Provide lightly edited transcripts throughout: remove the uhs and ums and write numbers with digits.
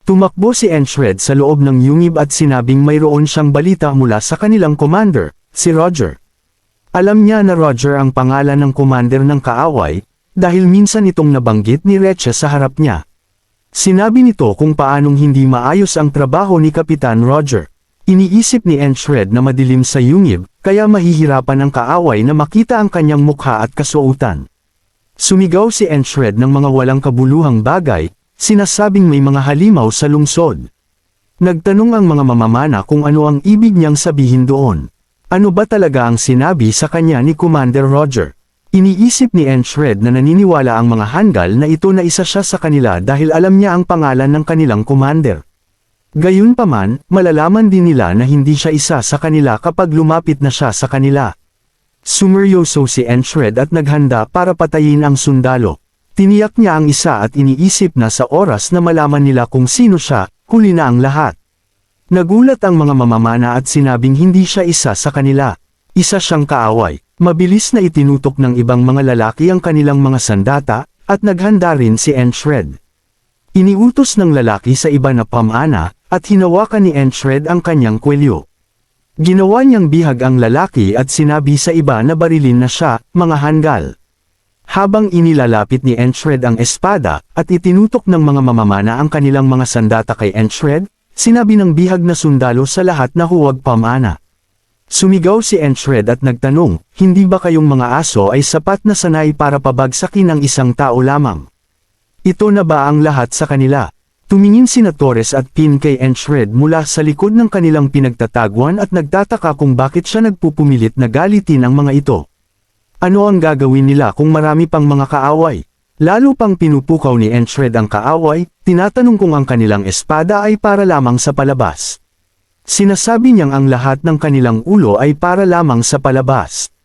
Tumakbo si Enshred sa loob ng yungib at sinabing mayroon siyang balita mula sa kanilang commander, si Roger. Alam niya na Roger ang pangalan ng commander ng kaaway, dahil minsan itong nabanggit ni Recha sa harap niya. Sinabi nito kung paanong hindi maayos ang trabaho ni Kapitan Roger. Iniisip ni Enshred na madilim sa yungib, kaya mahihirapan ang kaaway na makita ang kanyang mukha at kasuotan. Sumigaw si Enshred ng mga walang kabuluhang bagay, sinasabing may mga halimaw sa lungsod. Nagtanong ang mga mamamana kung ano ang ibig niyang sabihin doon. Ano ba talaga ang sinabi sa kanya ni Commander Roger? Iniisip ni Enshred na naniniwala ang mga Hangal na ito na isa siya sa kanila dahil alam niya ang pangalan ng kanilang commander. Gayunpaman, malalaman din nila na hindi siya isa sa kanila kapag lumapit na siya sa kanila. Sumeryoso si Enshred at naghanda para patayin ang sundalo. Tiniyak niya ang isa at iniisip na sa oras na malaman nila kung sino siya, huli na ang lahat. Nagulat ang mga mamamana at sinabing hindi siya isa sa kanila. Isa siyang kaaway. Mabilis na itinutok ng ibang mga lalaki ang kanilang mga sandata, at naghanda rin si Enshred. Iniutos ng lalaki sa iba na pamana, at hinawakan ni Enshred ang kanyang kwelyo. Ginawa niyang bihag ang lalaki at sinabi sa iba na barilin na siya, mga Hangal. Habang inilalapit ni Enshred ang espada, at itinutok ng mga mamamana ang kanilang mga sandata kay Enshred, sinabi ng bihag na sundalo sa lahat na huwag pamana. Sumigaw si Enshred at nagtanong, hindi ba kayong mga aso ay sapat na sanay para pabagsakin ang isang tao lamang? Ito na ba ang lahat sa kanila? Tumingin sina Torres at Pin kay Enshred mula sa likod ng kanilang pinagtataguan at nagtataka kung bakit siya nagpupumilit na galitin ang mga ito. Ano ang gagawin nila kung marami pang mga kaaway? Lalo pang pinupukaw ni Enshred ang kaaway, tinatanong kung ang kanilang espada ay para lamang sa palabas. Sinasabi niyang ang lahat ng kanilang ulo ay para lamang sa palabas.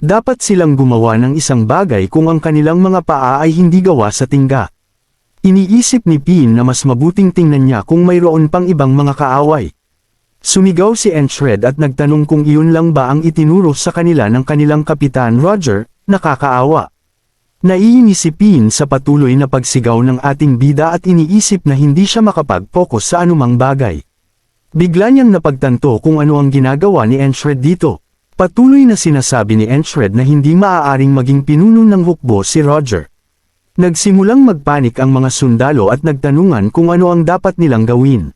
Dapat silang gumawa ng isang bagay kung ang kanilang mga paa ay hindi gawa sa tingga. Iniisip ni Pin na mas mabuting tingnan niya kung mayroon pang ibang mga kaaway. Sumigaw si Enshred at nagtanong kung iyon lang ba ang itinuro sa kanila ng kanilang Kapitan Roger, nakakaawa. Naiinis si Pin sa patuloy na pagsigaw ng ating bida at iniisip na hindi siya makapag-focus sa anumang bagay. Bigla niyang napagtanto kung ano ang ginagawa ni Enshred dito. Patuloy na sinasabi ni Enshred na hindi maaaring maging pinuno ng hukbo si Roger. Nagsimulang magpanik ang mga sundalo at nagtanungan kung ano ang dapat nilang gawin.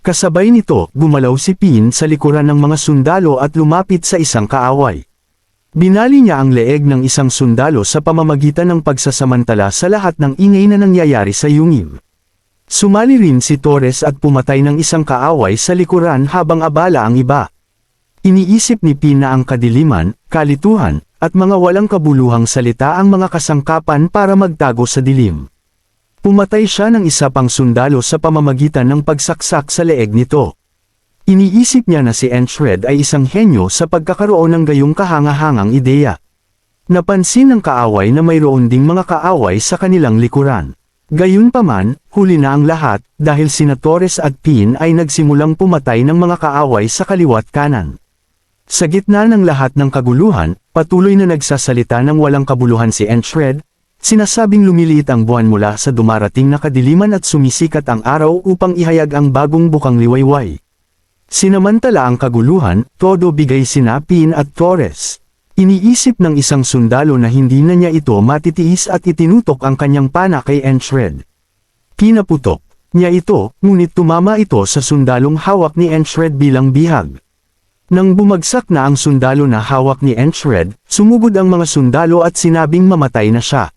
Kasabay nito, gumalaw si Pin sa likuran ng mga sundalo at lumapit sa isang kaaway. Binali niya ang leeg ng isang sundalo sa pamamagitan ng pagsasamantala sa lahat ng ingay na nangyayari sa yungib. Sumali rin si Torres at pumatay ng isang kaaway sa likuran habang abala ang iba. Iniisip ni Pin na ang kadiliman, kalituhan, at mga walang kabuluhang salita ang mga kasangkapan para magtago sa dilim. Pumatay siya ng isa pang sundalo sa pamamagitan ng pagsaksak sa leeg nito. Iniisip niya na si Enshred ay isang henyo sa pagkakaroon ng gayong kahangahangang ideya. Napansin ng kaaway na mayroon ding mga kaaway sa kanilang likuran. Gayunpaman, huli na ang lahat, dahil sina Torres at Pin ay nagsimulang pumatay ng mga kaaway sa kaliwat kanan. Sa gitna ng lahat ng kaguluhan, patuloy na nagsasalita ng walang kabuluhan si Enshred, sinasabing lumiliit ang buwan mula sa dumarating na kadiliman at sumisikat ang araw upang ihayag ang bagong bukang liwayway. Sinamantala ang kaguluhan, todo bigay sina Pin at Torres. Iniisip ng isang sundalo na hindi na niya ito matitiis at itinutok ang kanyang pana kay Enshred. Pinaputok niya ito, ngunit tumama ito sa sundalong hawak ni Enshred bilang bihag. Nang bumagsak na ang sundalo na hawak ni Enshred, sumugod ang mga sundalo at sinabing mamatay na siya.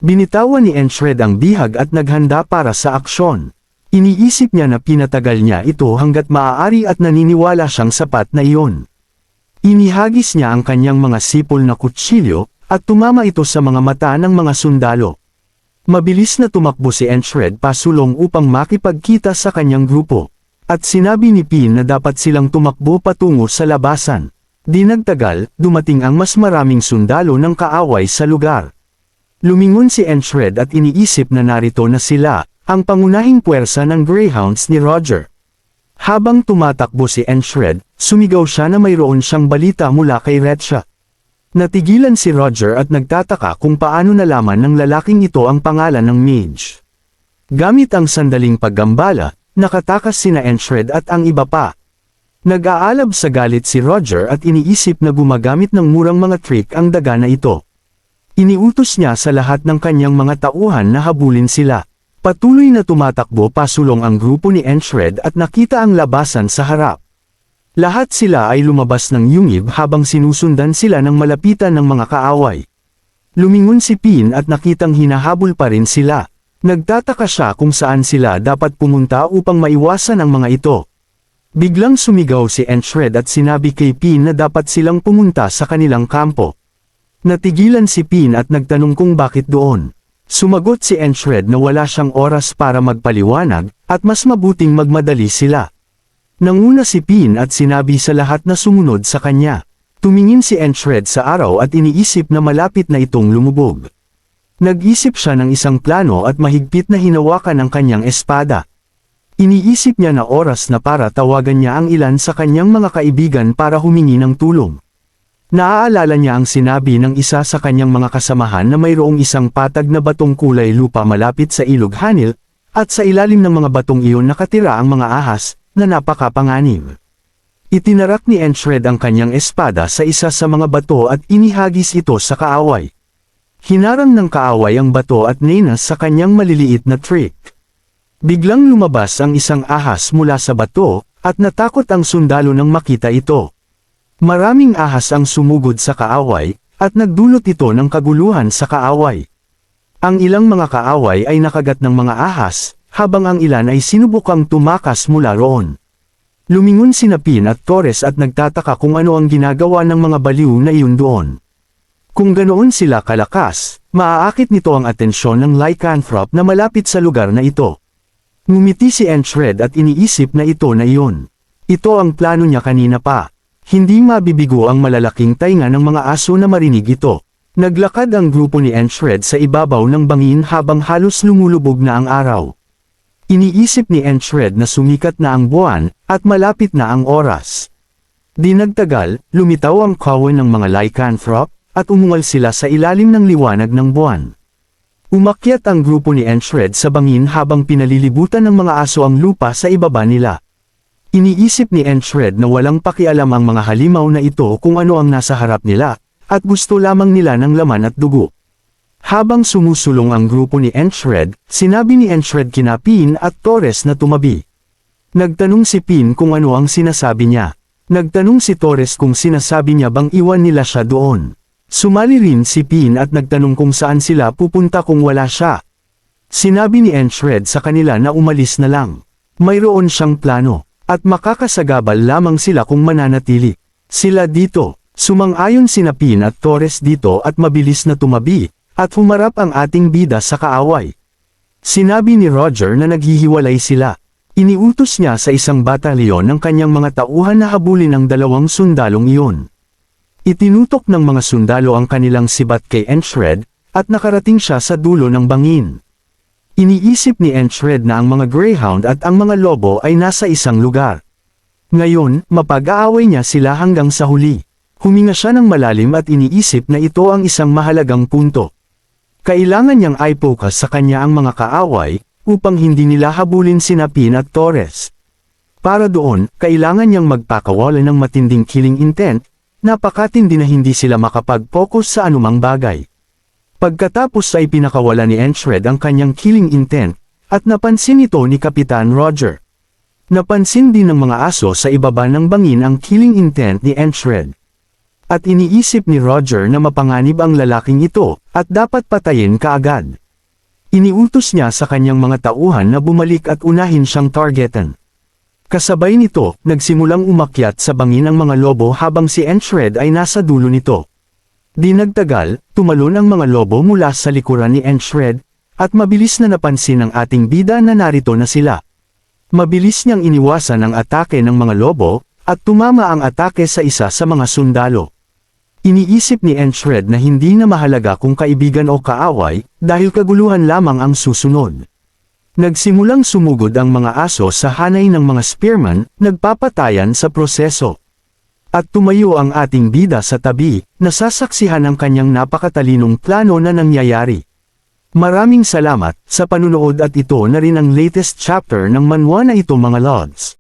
Binitawan ni Enshred ang bihag at naghanda para sa aksyon. Iniisip niya na pinatagal niya ito hanggat maaari at naniniwala siyang sapat na iyon. Inihagis niya ang kanyang mga sipol na kutsilyo, at tumama ito sa mga mata ng mga sundalo. Mabilis na tumakbo si Enshred pasulong upang makipagkita sa kanyang grupo. At sinabi ni Pin na dapat silang tumakbo patungo sa labasan. Di nagtagal, dumating ang mas maraming sundalo ng kaaway sa lugar. Lumingon si Enshred at iniisip na narito na sila, ang pangunahing puwersa ng Greyhounds ni Roger. Habang tumatakbo si Enshred, sumigaw siya na mayroon siyang balita mula kay Recha. Natigilan si Roger at nagtataka kung paano nalaman ng lalaking ito ang pangalan ng mage. Gamit ang sandaling paggambala, nakatakas sina Enshred at ang iba pa. Nag-aalab sa galit si Roger at iniisip na gumagamit ng murang mga trick ang daga na ito. Iniutos niya sa lahat ng kanyang mga tauhan na habulin sila. Patuloy na tumatakbo pasulong ang grupo ni Enshred at nakita ang labasan sa harap. Lahat sila ay lumabas ng yungib habang sinusundan sila ng malapitan ng mga kaaway. Lumingon si Pin at nakitang hinahabol pa rin sila. Nagtataka siya kung saan sila dapat pumunta upang maiwasan ang mga ito. Biglang sumigaw si Enshred at sinabi kay Pin na dapat silang pumunta sa kanilang kampo. Natigilan si Pin at nagtanong kung bakit doon. Sumagot si Enshred na wala siyang oras para magpaliwanag at mas mabuting magmadali sila. Nanguna si Pin at sinabi sa lahat na sumunod sa kanya. Tumingin si Enshred sa araw at iniisip na malapit na itong lumubog. Nag-isip siya ng isang plano at mahigpit na hinawakan ang kanyang espada. Iniisip niya na oras na para tawagan niya ang ilan sa kanyang mga kaibigan para humingi ng tulong. Naaalala niya ang sinabi ng isa sa kanyang mga kasamahan na mayroong isang patag na batong kulay lupa malapit sa ilog Hanil, at sa ilalim ng mga batong iyon nakatira ang mga ahas, na napakapanganib. Itinarak ni Enshred ang kanyang espada sa isa sa mga bato at inihagis ito sa kaaway. Hinarang ng kaaway ang bato at nenas sa kanyang maliliit na trick. Biglang lumabas ang isang ahas mula sa bato, at natakot ang sundalo nang makita ito. Maraming ahas ang sumugod sa kaaway, at nagdulot ito ng kaguluhan sa kaaway. Ang ilang mga kaaway ay nakagat ng mga ahas, habang ang ilan ay sinubukang tumakas mula roon. Lumingon sina Pin at Torres at nagtataka kung ano ang ginagawa ng mga baliw na iyon doon. Kung ganoon sila kalakas, maaakit nito ang atensyon ng lycanthrope na malapit sa lugar na ito. Ngumiti si Enshred at iniisip na ito na iyon. Ito ang plano niya kanina pa. Hindi mabibigo ang malalaking tainga ng mga aso na marinig ito. Naglakad ang grupo ni Enshred sa ibabaw ng bangin habang halos lumulubog na ang araw. Iniisip ni Enshred na sumikat na ang buwan, at malapit na ang oras. Di nagtagal, lumitaw ang kawan ng mga lycanthrope, at umungal sila sa ilalim ng liwanag ng buwan. Umakyat ang grupo ni Enshred sa bangin habang pinalilibutan ng mga aso ang lupa sa ibaba nila. Iniisip ni Enshred na walang pakialam ang mga halimaw na ito kung ano ang nasa harap nila, at gusto lamang nila ng laman at dugo. Habang sumusulong ang grupo ni Enshred, sinabi ni Enshred kina Pin at Torres na tumabi. Nagtanong si Pin kung ano ang sinasabi niya. Nagtanong si Torres kung sinasabi niya bang iwan nila siya doon. Sumali rin si Pin at nagtanong kung saan sila pupunta kung wala siya. Sinabi ni Enshred sa kanila na umalis na lang. Mayroon siyang plano, at makakasagabal lamang sila kung mananatili sila dito. Sumang-ayon sina Pin at Torres dito at mabilis na tumabi, at humarap ang ating bida sa kaaway. Sinabi ni Roger na naghihiwalay sila. Iniutos niya sa isang batalyon ng kanyang mga tauhan na habulin ang dalawang sundalong iyon. Itinutok ng mga sundalo ang kanilang sibat kay Enshred, at nakarating siya sa dulo ng bangin. Iniisip ni Enshred na ang mga greyhound at ang mga lobo ay nasa isang lugar. Ngayon, mapag-aaway niya sila hanggang sa huli. Huminga siya ng malalim at iniisip na ito ang isang mahalagang punto. Kailangan niyang i-focus sa kanya ang mga kaaway, upang hindi nila habulin sina Pin at Torres. Para doon, kailangan niyang magpakawala ng matinding killing intent, napakatindi na hindi sila makapag-focus sa anumang bagay. Pagkatapos ay pinakawala ni Enshred ang kanyang killing intent, at napansin ito ni Kapitan Roger. Napansin din ng mga aso sa ibaba ng bangin ang killing intent ni Enshred. At iniisip ni Roger na mapanganib ang lalaking ito, at dapat patayin kaagad. Iniutos niya sa kanyang mga tauhan na bumalik at unahin siyang targetan. Kasabay nito, nagsimulang umakyat sa bangin ang mga lobo habang si Enshred ay nasa dulo nito. Di nagtagal, tumalon ang mga lobo mula sa likuran ni Enshred, at mabilis na napansin ng ating bida na narito na sila. Mabilis niyang iniwasan ang atake ng mga lobo, at tumama ang atake sa isa sa mga sundalo. Iniisip ni Enshred na hindi na mahalaga kung kaibigan o kaaway, dahil kaguluhan lamang ang susunod. Nagsimulang sumugod ang mga aso sa hanay ng mga spearman, nagpapatayan sa proseso. At tumayo ang ating bida sa tabi, nasasaksihan ang kanyang napakatalinong plano na nangyayari. Maraming salamat sa panunood at ito na rin ang latest chapter ng manhwa na ito mga lods.